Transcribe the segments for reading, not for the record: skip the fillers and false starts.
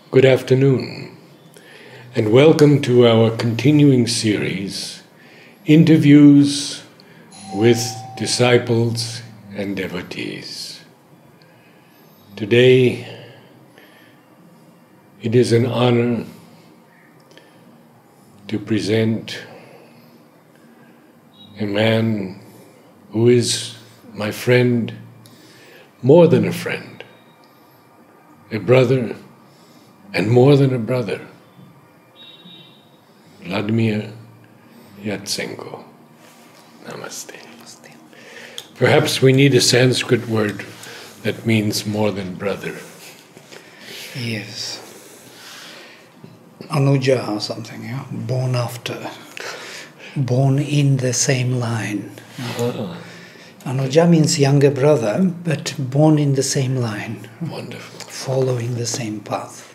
Good afternoon, and welcome to our continuing series, Interviews with Disciples and Devotees. Today, it is an honor to present a man who is my friend, more than a friend, a brother, and more than a brother, Vladimir Yatsenko. Namaste. Namaste. Perhaps we need a Sanskrit word that means more than brother. Yes. Anuja or something, yeah? Born after. Born in the same line. Anuja means younger brother, but born in the same line. Wonderful. Following the same path.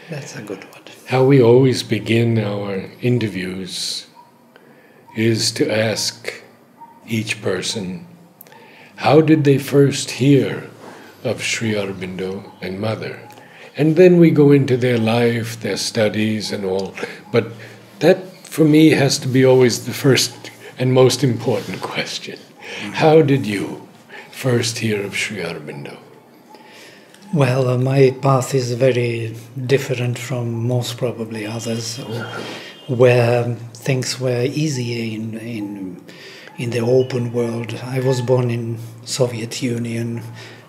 That's a good one. How we always begin our interviews is to ask each person, how did they first hear of Sri Aurobindo and Mother? And then we go into their life, their studies and all. But that, for me, has to be always the first and most important question. How did you first hear of Sri Aurobindo? Well, my path is very different from most probably others, where things were easier in the open world. I was born in Soviet Union.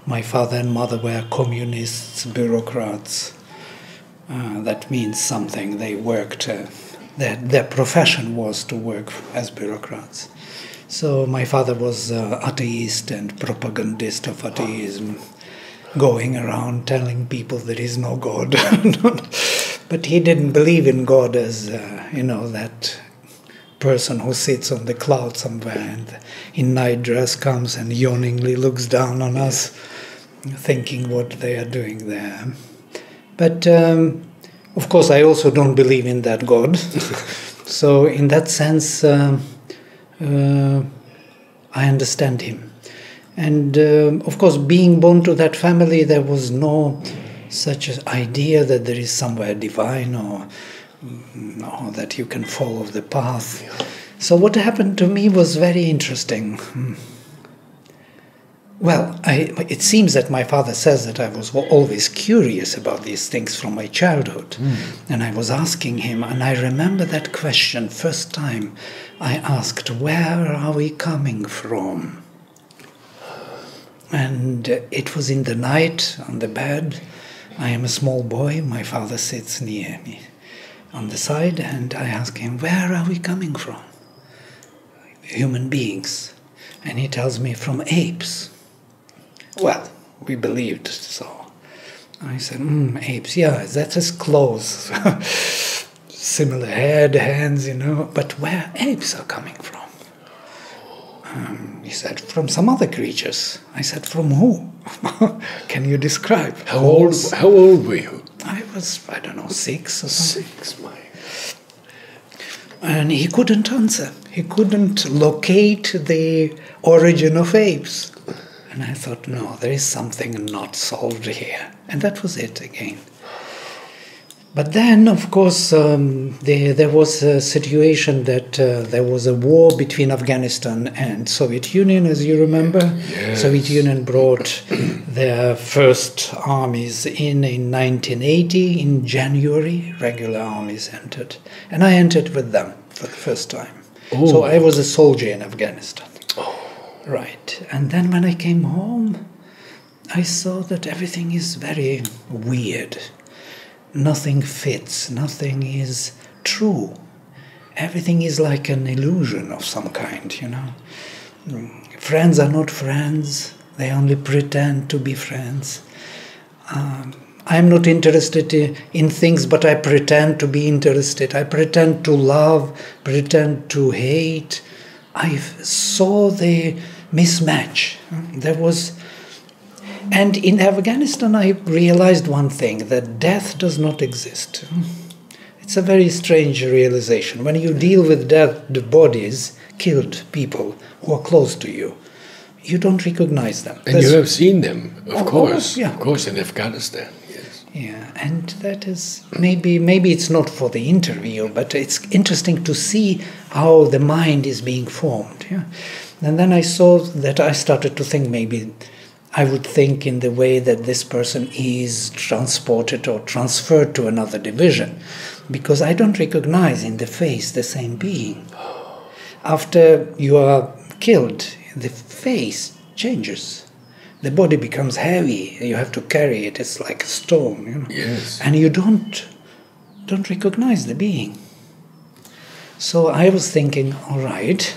My father and mother were communists, bureaucrats. That means something. They worked. Their profession was to work as bureaucrats. So my father was atheist and propagandist of atheism, going around telling people there is no God. But he didn't believe in God as, that person who sits on the cloud somewhere and in night dress comes and yawningly looks down on us, thinking what they are doing there. But, of course, I also don't believe in that God. So in that sense, I understand him. And, of course, being born to that family, there was no such an idea that there is somewhere divine or that you can follow the path. So what happened to me was very interesting. Well, it seems that my father says that I was always curious about these things from my childhood. And I was asking him, and I remember that question, first time I asked, where are we coming from? And it was in the night, on the bed. I am a small boy, my father sits near me on the side, and I ask him, where are we coming from? Human beings. And he tells me, from apes. Well, we believed so. I said, apes, yeah, that's as close. Similar head, hands, but where apes are coming from? He said, from some other creatures. I said, from who? Can you describe? How old were you? I was, 6 or something. 6, my. And he couldn't answer. He couldn't locate the origin of apes. And I thought, no, there is something not solved here. And that was it again. But then, of course, there was a situation that there was a war between Afghanistan and Soviet Union, as you remember. Yes. Soviet Union brought their first armies in 1980. In January, regular armies entered. And I entered with them for the first time. Oh. So I was a soldier in Afghanistan. Oh. Right. And then when I came home, I saw that everything is very weird. Nothing fits, nothing is true. Everything is like an illusion of some kind, Friends are not friends, they only pretend to be friends. I'm not interested in things, but I pretend to be interested. I pretend to love, pretend to hate. I saw the mismatch. There was... And in Afghanistan, I realized one thing, that death does not exist. It's a very strange realization. When you deal with dead bodies, killed people who are close to you, you don't recognize them. And you have seen them, of course. Yeah. Of course, in Afghanistan, yes. Yeah, and that is maybe it's not for the interview, but it's interesting to see how the mind is being formed. Yeah, and then I saw that I started to think maybe I would think in the way that this person is transported or transferred to another division, because I don't recognize in the face the same being. After you are killed, the face changes. The body becomes heavy. You have to carry it. It's like a stone, you know. Yes. And you don't recognize the being. So I was thinking, all right,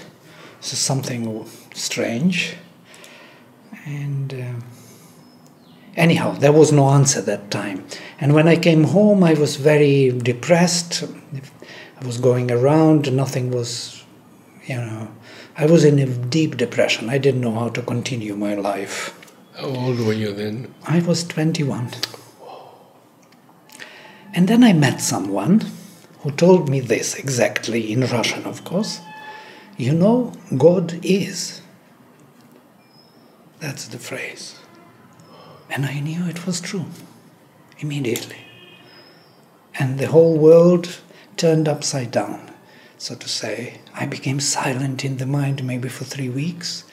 this is something strange. And anyhow, there was no answer that time. And when I came home, I was very depressed. I was going around. Nothing was, I was in a deep depression. I didn't know how to continue my life. How old were you then? I was 21. And then I met someone who told me this exactly, in Russian, of course. You know, God is. That's the phrase. And I knew it was true, immediately. And the whole world turned upside down, so to say. I became silent in the mind maybe for 3 weeks.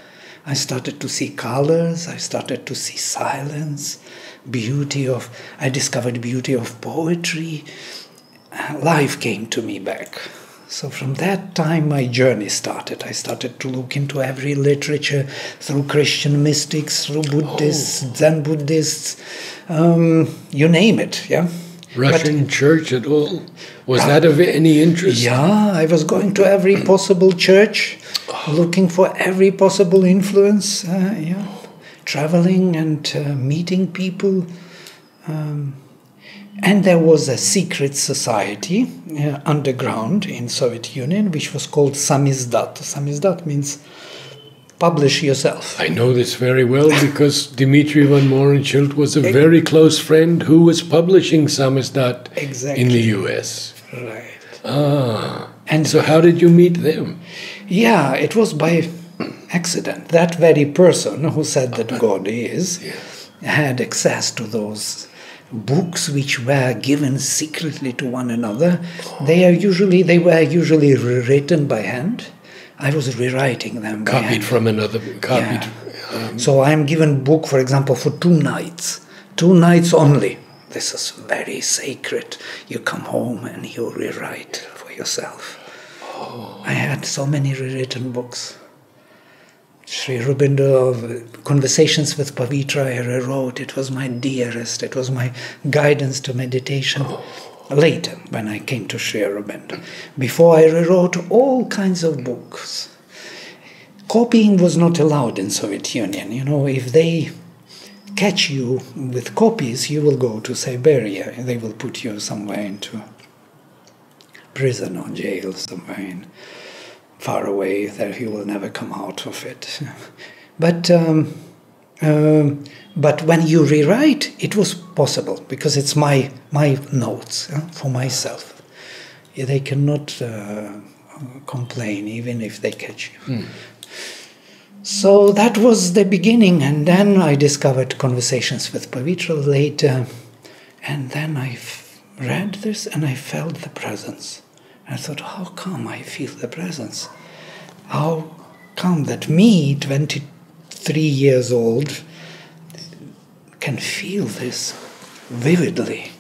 I started to see colors, I started to see silence, I discovered beauty of poetry. Life came to me back. So from that time my journey started. I started to look into every literature through Christian mystics, through Buddhists, Zen Buddhists, you name it, yeah? Russian church at all? Was that of any interest? Yeah, I was going to every possible church, looking for every possible influence, traveling and meeting people. And there was a secret society underground in Soviet Union, which was called Samizdat. Samizdat means publish yourself. I know this very well because Dmitry von Mohrenschildt was a very close friend who was publishing Samizdat in the US. Right. And so how did you meet them? Yeah, it was by accident. That very person who said that God is had access to those books which were given secretly to one another. They were usually rewritten by hand. I was rewriting them by hand. Copied from another, copied. Yeah. So I'm given book, for example, for 2 nights. 2 nights only. This is very sacred. You come home and you rewrite for yourself. I had so many rewritten books. Sri Aurobindo, Conversations with Pavitra, I rewrote. It was my dearest. It was my guidance to meditation. Later, when I came to Sri Aurobindo. Before, I rewrote all kinds of books. Copying was not allowed in Soviet Union. You know, if they catch you with copies, you will go to Siberia. They will put you somewhere into prison or jail, somewhere far away, that you will never come out of it. But when you rewrite, it was possible, because it's my notes for myself. They cannot complain, even if they catch you. So that was the beginning, and then I discovered Conversations with Pavitra later, and then I read this and I felt the presence. I thought, how come I feel the presence? How come that me, 23 years old, can feel this vividly,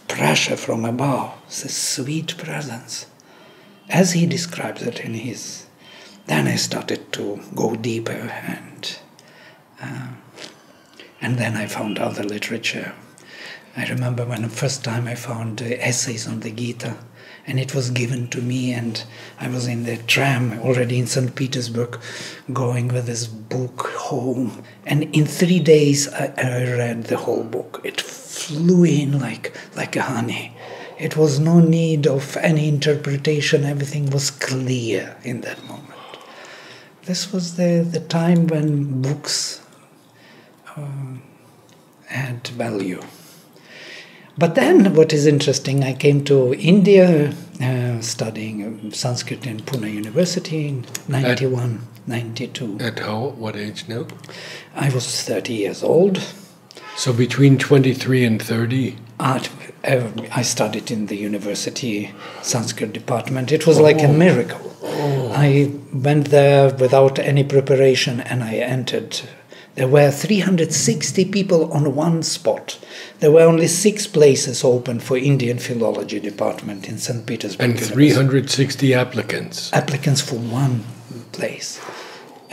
pressure from above, this sweet presence, as he describes it in his. Then I started to go deeper, and then I found other literature. I remember when the first time I found essays on the Gita, and it was given to me, and I was in the tram already in St. Petersburg, going with this book home, and in 3 days I read the whole book. It flew in like a honey. It was no need of any interpretation. Everything was clear in that moment. This was the time when books had value. But then, what is interesting, I came to India studying Sanskrit in Pune University in 91, 92. At what age now? I was 30 years old. So between 23 and 30? I studied in the university Sanskrit department. It was like a miracle. I went there without any preparation and I entered. There were 360 people on one spot. There were only 6 places open for Indian philology department in St. Petersburg. And 360 applicants. Applicants for one place.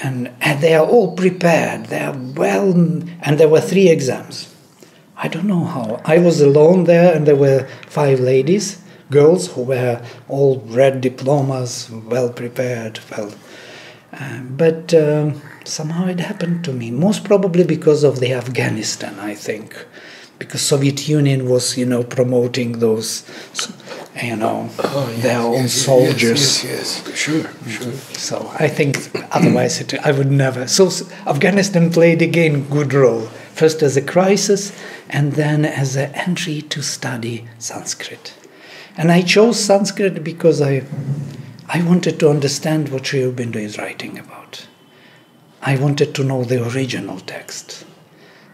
And they are all prepared. They are well, and there were 3 exams. I don't know how. I was alone there, and there were 5 ladies, girls who were all read diplomas, well prepared, but somehow it happened to me. Most probably because of the Afghanistan, I think, because Soviet Union was, promoting those, their own soldiers. Yes, sure. So I think otherwise I would never. So Afghanistan played again good role. First as a crisis, and then as an entry to study Sanskrit. And I chose Sanskrit because I wanted to understand what Sri Aurobindo is writing about. I wanted to know the original text.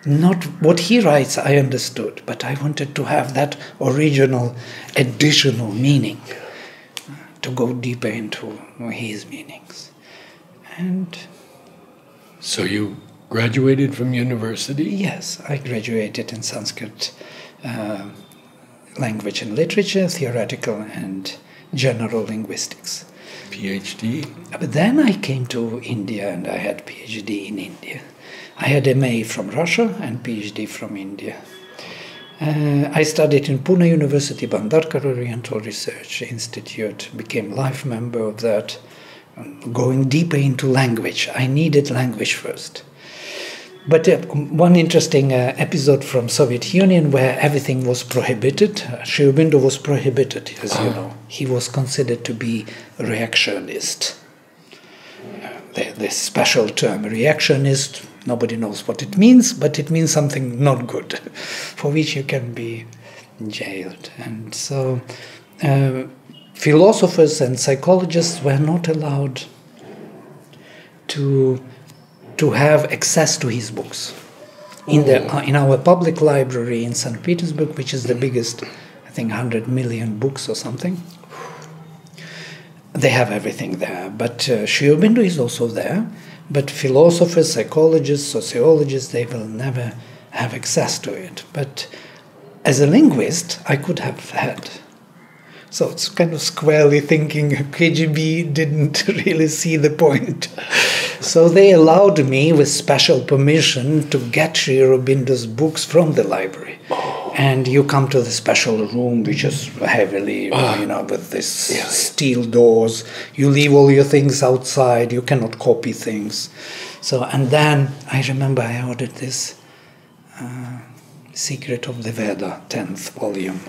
Not what he writes I understood, but I wanted to have that original additional meaning, to go deeper into his meanings. And so you graduated from university? Yes, I graduated in Sanskrit language and literature, theoretical and general linguistics. PhD? But then I came to India and I had PhD in India. I had MA from Russia and PhD from India. I studied in Pune University, Bhandarkar Oriental Research Institute, became life member of that, going deeper into language. I needed language first. But one interesting episode from Soviet Union where everything was prohibited. Sri Aurobindo was prohibited, as you know. He was considered to be a reactionist. The special term, reactionist, nobody knows what it means, but it means something not good, for which you can be jailed. And so philosophers and psychologists were not allowed to have access to his books. In our public library in St. Petersburg, which is the biggest, I think 100 million books or something, they have everything there. But Sri Aurobindo is also there, but philosophers, psychologists, sociologists, they will never have access to it. But as a linguist, I could have had. So it's kind of squarely thinking KGB didn't really see the point. So they allowed me, with special permission, to get Sri Aurobindo's books from the library. And you come to the special room, which is heavily, with this steel doors. You leave all your things outside. You cannot copy things. So, and then I remember I ordered this Secret of the Veda, 10th volume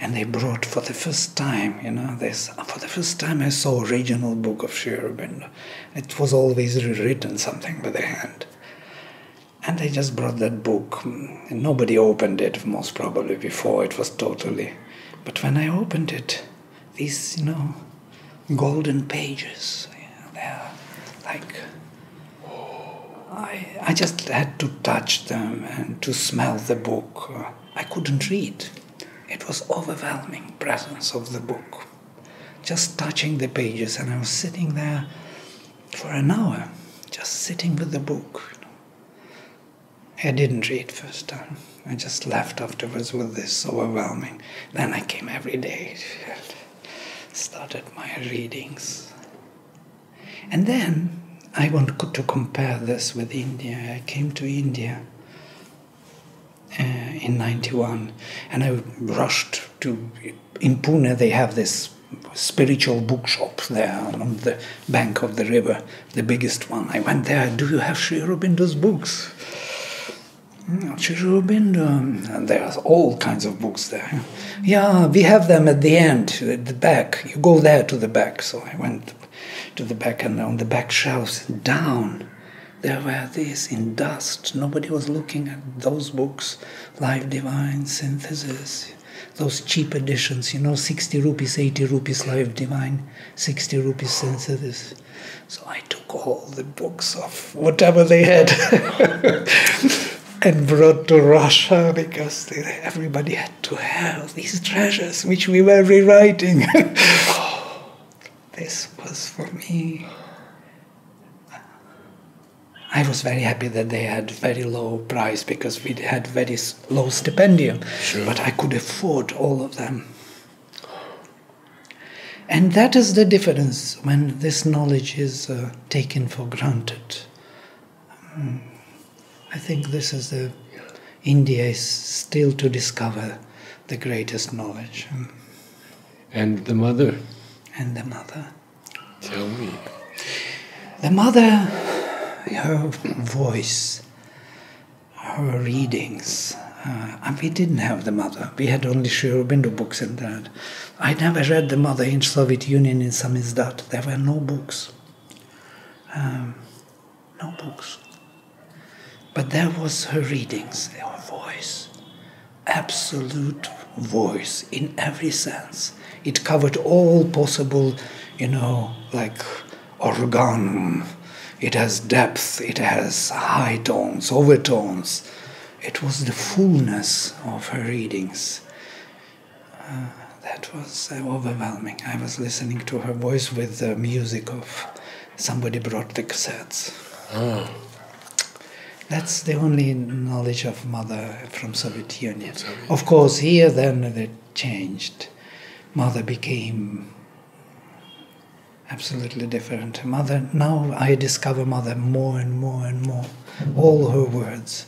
and they brought for the first time, for the first time I saw original book of Sri Aurobindo. It was always rewritten something by the hand. And they just brought that book. And nobody opened it, most probably, before. It was totally... But when I opened it, these, golden pages, they're like... I just had to touch them and to smell the book. I couldn't read. It was overwhelming presence of the book. Just touching the pages, and I was sitting there for an hour, just sitting with the book. I didn't read first time. I just left afterwards with this overwhelming. Then I came every day, started my readings. And then I wanted to compare this with India. I came to India in 91, and I rushed to, in Pune they have this spiritual bookshop there on the bank of the river, the biggest one. I went there. Do you have Sri Aurobindo's books? Sri Aurobindo, and there's all kinds of books there. Yeah, we have them at the end, at the back. You go there to the back. So I went to the back, and on the back shelves, down, there were these in dust. Nobody was looking at those books. Life Divine, Synthesis, those cheap editions, 60 rupees, 80 rupees Life Divine, 60 rupees Synthesis. So I took all the books of whatever they had. and brought to Russia because everybody had to have these treasures which we were rewriting. This was for me. I was very happy that they had very low price because we had very low stipendium, sure. But I could afford all of them. And that is the difference when this knowledge is taken for granted. I think this is India is still to discover the greatest knowledge. And the mother? And the mother. Tell me. The mother, her voice, her readings. We didn't have the mother. We had only Sri Aurobindo books and that. I never read the mother in Soviet Union in samizdat. There were no books. No books. But there was her readings, her voice. Absolute voice in every sense. It covered all possible, like organum. It has depth, it has high tones, overtones. It was the fullness of her readings. That was overwhelming. I was listening to her voice with the music of somebody brought the cassettes. Oh. That's the only knowledge of mother from Soviet Union. Of course, here then it changed. Mother became absolutely different. Mother, now I discover mother more and more and more. All her words,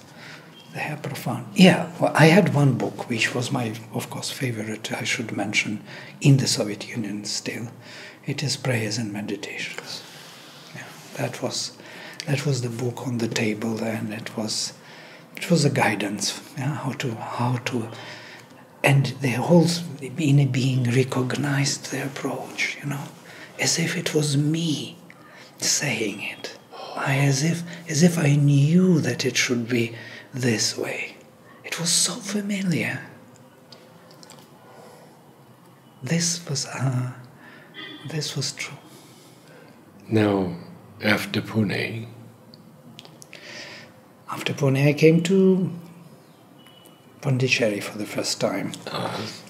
they are profound. Yeah, well, I had one book which was my, of course, favorite, I should mention, in the Soviet Union still. It is Prayers and Meditations. Yeah, that was the book on the table, and it was a guidance, how to, and the whole being recognized the approach, as if it was me saying it, as if I knew that it should be this way. It was so familiar. This was true. Now, after Pune? After Pune, I came to Pondicherry for the first time.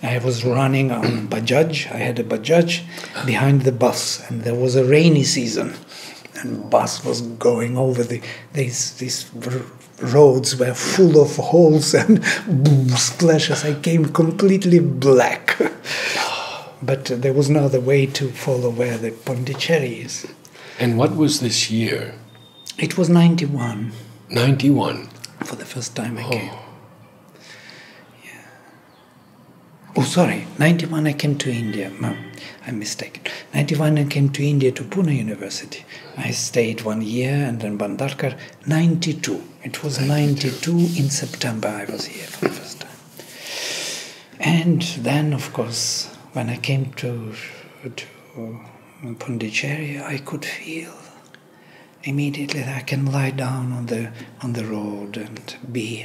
I was running on Bajaj. I had a Bajaj behind the bus, and there was a rainy season, and bus was going over these roads were full of holes and boom, splashes. I came completely black. But there was no other way to follow where the Pondicherry is. And what was this year? It was 91. 91? For the first time I came. Yeah. Oh, sorry. 91 I came to India. No, I'm mistaken. 91 I came to India to Pune University. I stayed 1 year and then Bhandarkar. 92. It was 92 in September I was here for the first time. And then, of course, when I came to Pondicherry, I could feel immediately that I can lie down on the road and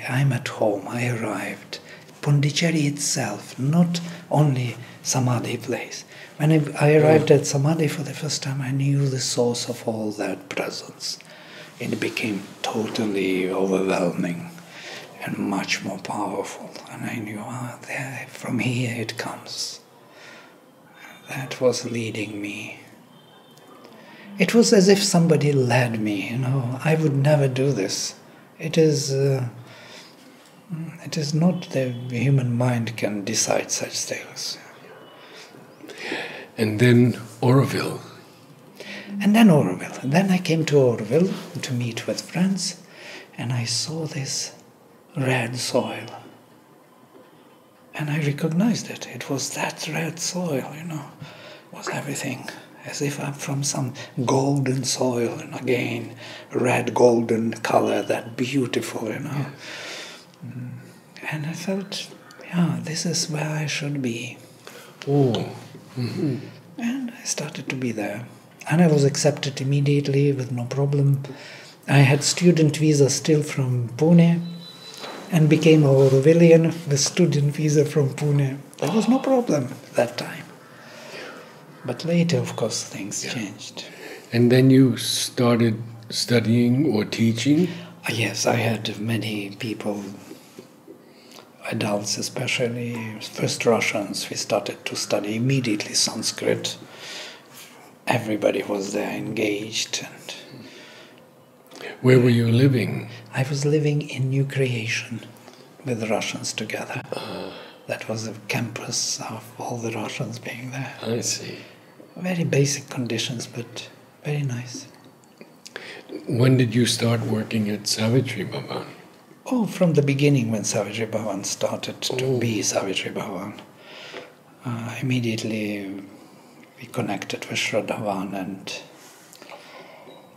I'm at home. I arrived. Pondicherry itself, not only Samadhi place. When I arrived at Samadhi for the first time, I knew the source of all that presence. It became totally overwhelming and much more powerful. And I knew, from here it comes. That was leading me. It was as if somebody led me, I would never do this. It is not the human mind can decide such things. And then Auroville. And then I came to Auroville to meet with friends, and I saw this red soil. And I recognized it. It was that red soil, was everything. As if I'm from some golden soil, and again, red golden color, that beautiful, Yeah. And I felt, this is where I should be. Oh. Mm-hmm. And I started to be there. And I was accepted immediately with no problem. I had student visa still from Pune and became a Aurovillian with student visa from Pune. There was no problem at that time. But later, of course, things changed. And then you started studying or teaching? Yes, I had many people, adults especially, first Russians. We started to study immediately Sanskrit. Everybody was there engaged. And where were you living? I was living in New Creation with the Russians together. That was the campus of all the Russians being there. I see. Very basic conditions, but very nice. When did you start working at Savitri Bhavan? Oh, from the beginning when Savitri Bhavan started to be Savitri Bhavan. Immediately we connected with Shraddhavan, and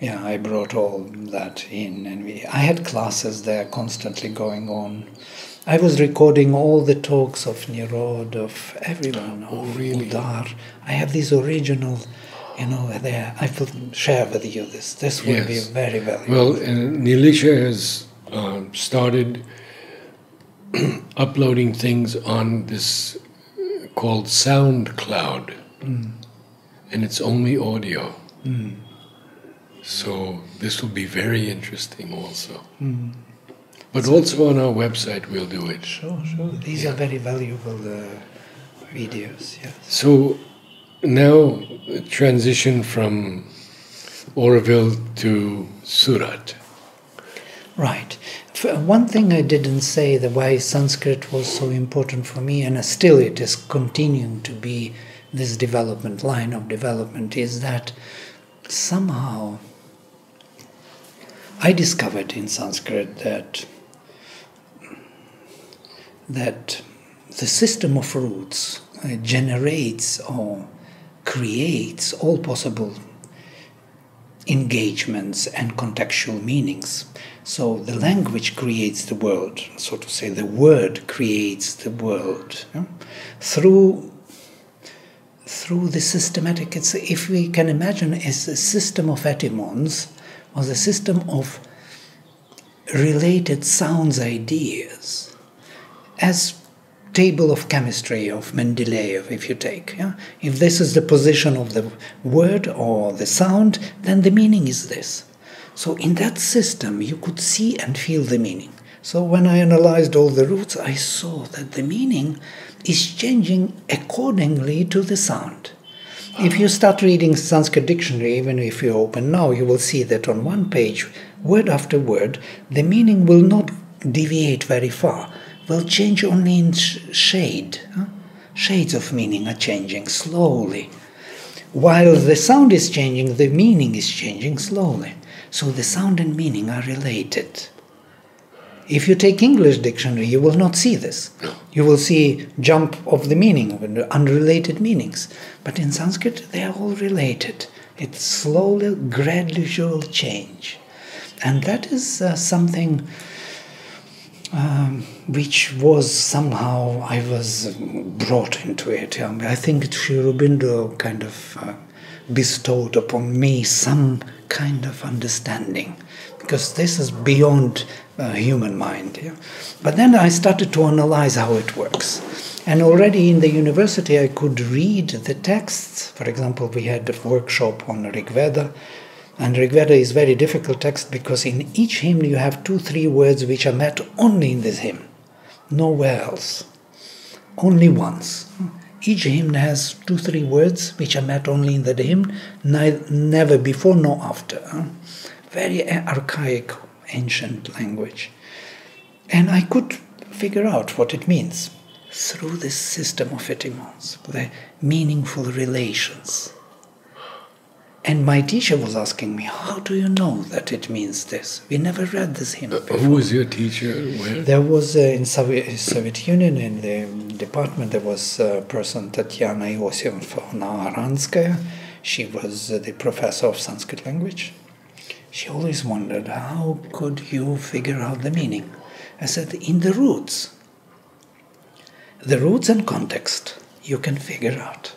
I brought all that in, and I had classes there constantly going on. I was recording all the talks of Nirod, of everyone, of Udar. I have these original, there. I will share with you this. This will be very valuable. Well, Nilisha has started uploading things on this called SoundCloud, and it's only audio. So this will be very interesting also. But also on our website we'll do it. Sure. These are very valuable videos, yes. So now transition from Aurobindo to Surat. Right. One thing I didn't say, the why Sanskrit was so important for me, and still it is continuing to be this line of development, is that somehow I discovered in Sanskrit that the system of roots generates or creates all possible engagements and contextual meanings. So the language creates the world, so to say, the word creates the world. Through the systematic, if we can imagine, it's a system of etymons, or the system of related sounds ideas, as table of chemistry of Mendeleev, if you take. If this is the position of the word or the sound, then the meaning is this. So in that system you could see and feel the meaning. So when I analyzed all the roots, I saw that the meaning is changing accordingly to the sound. If you start reading Sanskrit dictionary, even if you open now, you will see that on one page, word after word, the meaning will not deviate very far, will change only in shade. Shades of meaning are changing slowly. While the sound is changing, the meaning is changing slowly. So the sound and meaning are related. If you take English dictionary, you will not see this. You will see jump of the meaning, unrelated meanings. But in Sanskrit, they are all related. It's slowly, gradual change. And that is something which was somehow, I was brought into it. I think Aurobindo kind of bestowed upon me some kind of understanding, because this is beyond human mind. But then I started to analyze how it works. And already in the university I could read the texts. For example, we had a workshop on Rig Veda, and Rig Veda is a very difficult text because in each hymn you have 2-3 words which are met only in this hymn, nowhere else, only once. Each hymn has 2-3 words which are met only in the hymn, never before nor after. Very archaic, ancient language. And I could figure out what it means through this system of etymons, the meaningful relations. And my teacher was asking me, how do you know that it means this? We never read this hymn before. Who was your teacher? Where? There was, in Soviet Union, in the department, there was a person, Tatyana Iosifovna Aranskaya. She was the professor of Sanskrit language. She always wondered, how could you figure out the meaning? I said, in the roots and context, you can figure out.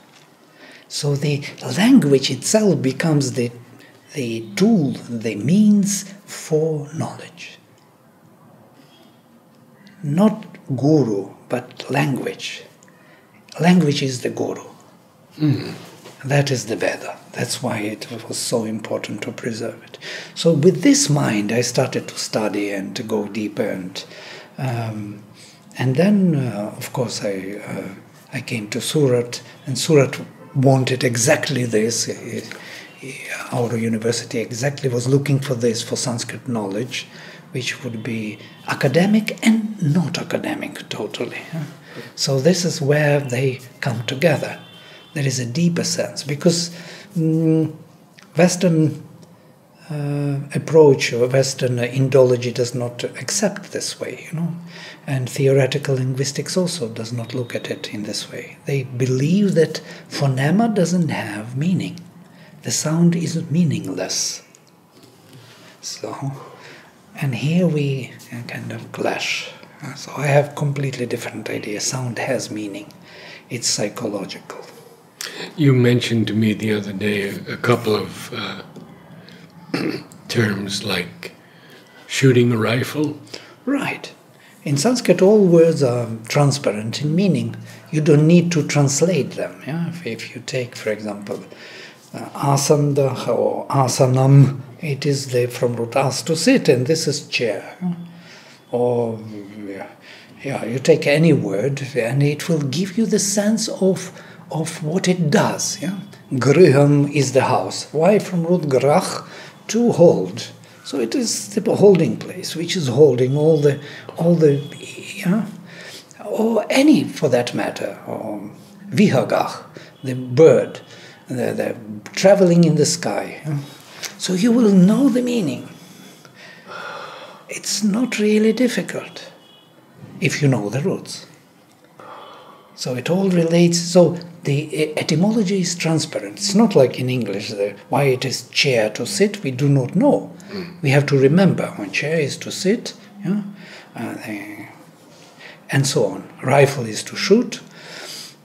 So the language itself becomes the tool, the means for knowledge. Not guru, but language. Language is the guru. That is the Veda. That's why it was so important to preserve it. So with this mind, I started to study and to go deeper, and then, of course, I came to Surat, and Surat wanted exactly this. Our university exactly was looking for this, for Sanskrit knowledge, which would be academic and not academic totally. So this is where they come together. There is a deeper sense, because Western approach or Western Indology does not accept this way, and theoretical linguistics also does not look at it in this way. They believe that phonema doesn't have meaning. The sound is meaningless. So, and here we kind of clash. So I have completely different idea. Sound has meaning. It's psychological. You mentioned to me the other day a couple of terms like shooting a rifle. Right. In Sanskrit, all words are transparent in meaning. You don't need to translate them. Yeah? If you take, for example, asanda or asanam, it is from root as, to sit, and this is chair. Or you take any word, and it will give you the sense of what it does. Yeah? Griham is the house. Why from root grach? To hold. So it is the holding place, which is holding all the or any, for that matter, or vihagach, the bird, the traveling in the sky. So you will know the meaning. It's not really difficult if you know the roots. So it all relates. So the etymology is transparent. It's not like in English, why it is chair to sit, we do not know. We have to remember when chair is to sit, and so on. Rifle is to shoot.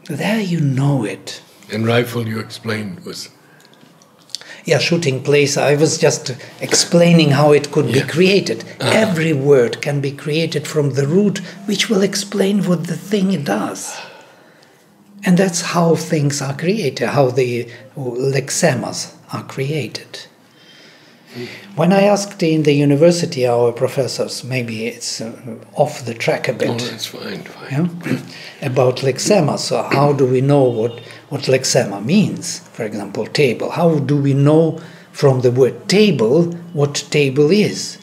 There you know it. And rifle, you explained, was... Yeah, shooting place. I was just explaining how it could be created. Every word can be created from the root, which will explain what the thing does. And that's how things are created, how the lexemas are created. When I asked in the university our professors, maybe it's off the track a bit. Oh, that's fine. About lexemas, so how do we know what lexema means? For example, table. How do we know from the word table what table is?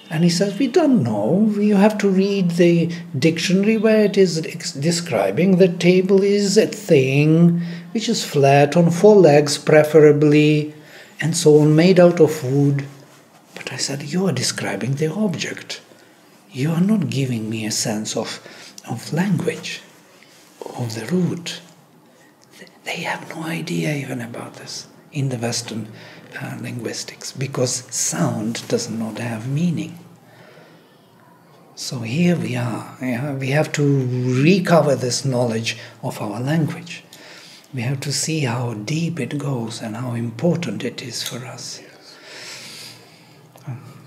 And he says, we don't know. You have to read the dictionary where it is describing that table is a thing which is flat on 4 legs preferably, and so on, made out of wood. But I said, you are describing the object. You are not giving me a sense of language, of the root. They have no idea even about this in the Western linguistics, because sound does not have meaning. So here we are. We have to recover this knowledge of our language. We have to see how deep it goes and how important it is for us.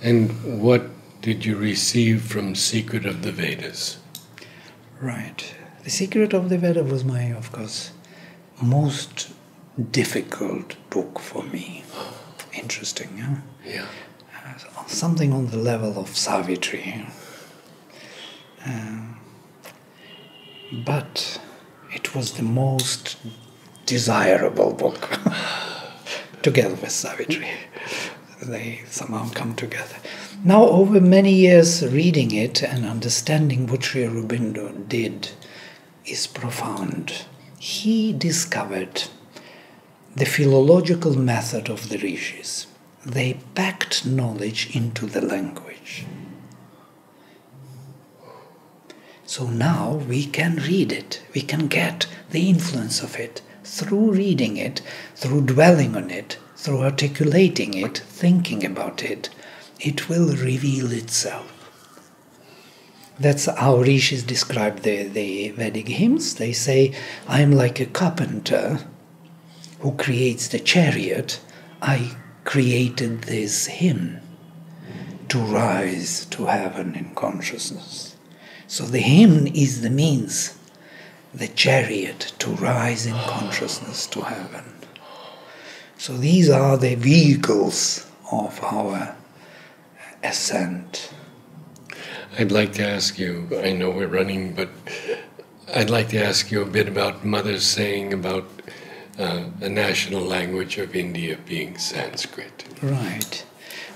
And what did you receive from Secret of the Vedas? Right. The Secret of the Vedas was my, of course, most difficult book for me. Interesting, huh? Yeah. Something on the level of Savitri. But it was the most desirable book, together with Savitri. They somehow come together. Now, over many years reading it and understanding what Sri Aurobindo did is profound. He discovered the philological method of the rishis. They packed knowledge into the language. So now we can read it, we can get the influence of it through reading it, through dwelling on it, through articulating it, thinking about it. It will reveal itself. That's how rishis describe the Vedic hymns. They say, I am like a carpenter who creates the chariot. I created this hymn to rise to heaven in consciousness. So the hymn is the means, the chariot to rise in consciousness to heaven. So these are the vehicles of our ascent. I'd like to ask you, I know we're running, but I'd like to ask you a bit about Mother's saying about the national language of India being Sanskrit. Right.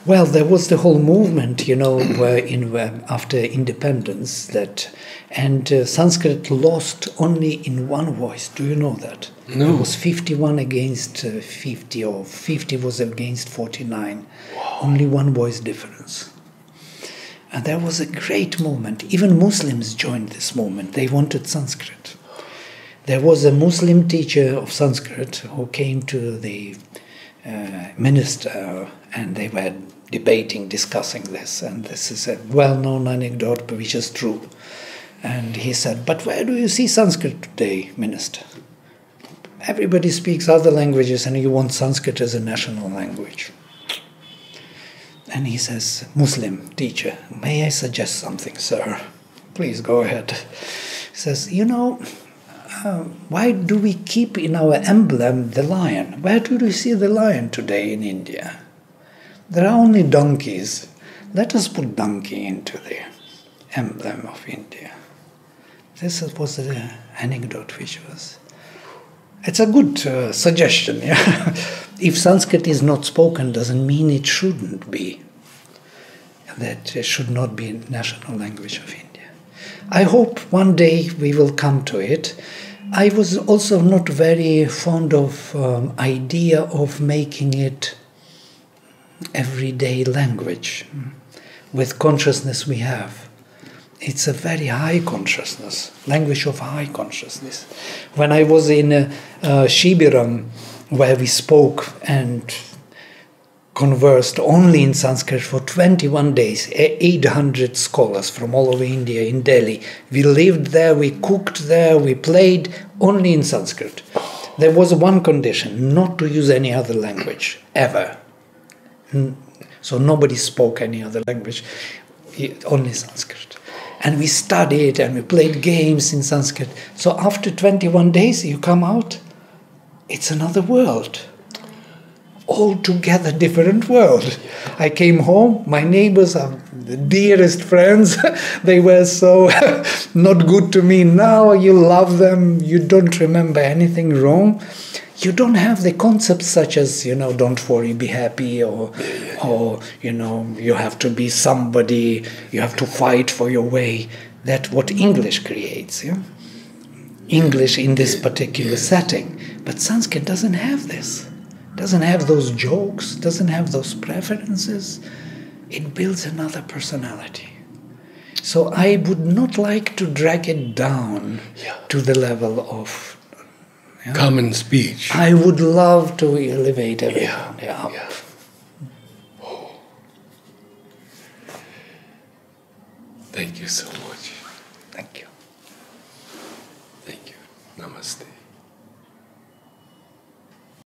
Well, there was the whole movement, where after independence and Sanskrit lost only in one voice. Do you know that? No. It was 51 against 50, or 50 was against 49. Wow. Only one voice difference. And there was a great movement. Even Muslims joined this movement. They wanted Sanskrit. There was a Muslim teacher of Sanskrit who came to the minister, and they were debating, discussing this. And this is a well-known anecdote, but which is true. And he said, "But where do you see Sanskrit today, minister? Everybody speaks other languages, and you want Sanskrit as a national language." And he says, "Muslim teacher, may I suggest something, sir? Please go ahead." He says, why do we keep in our emblem the lion? Where do we see the lion today in India? There are only donkeys. Let us put donkey into the emblem of India. This was the anecdote which was... It's a good suggestion, yeah? If Sanskrit is not spoken, doesn't mean it shouldn't be. That it should not be a national language of India. I hope one day we will come to it. I was also not very fond of idea of making it everyday language with consciousness we have. It's a very high consciousness, language of high consciousness. When I was in Shibiram, where we spoke and conversed only in Sanskrit for 21 days, 800 scholars from all over India in Delhi. We lived there, we cooked there, we played only in Sanskrit. There was one condition, not to use any other language, ever. So nobody spoke any other language, only Sanskrit. And we studied and we played games in Sanskrit. So after 21 days you come out, it's another world. Altogether different world. I came home, my neighbors are the dearest friends. They were so not good to me. Now you love them, you don't remember anything wrong. You don't have the concepts such as, don't worry, be happy, or you have to be somebody, you have to fight for your way. That's what English creates, yeah? English in this particular setting. But Sanskrit doesn't have this. Doesn't have those jokes, doesn't have those preferences. It builds another personality. So I would not like to drag it down to the level of common speech. I would love to elevate everyone up. Yeah. Oh. Thank you so much. Thank you.